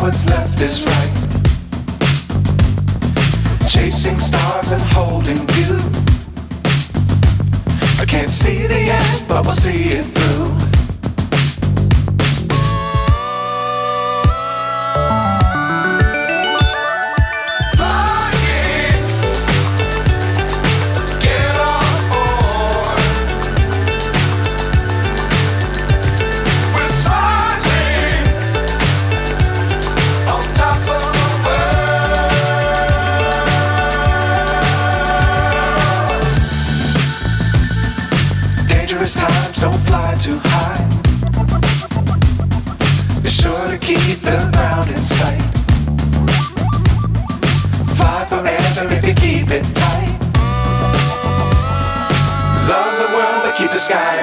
what's left is right. Chasing stars and holding you. I can't see the end, but we'll see it through. Times don't fly too high. Be sure to keep the ground in sight. Fly forever if you keep it tight. Love the world but keep the sky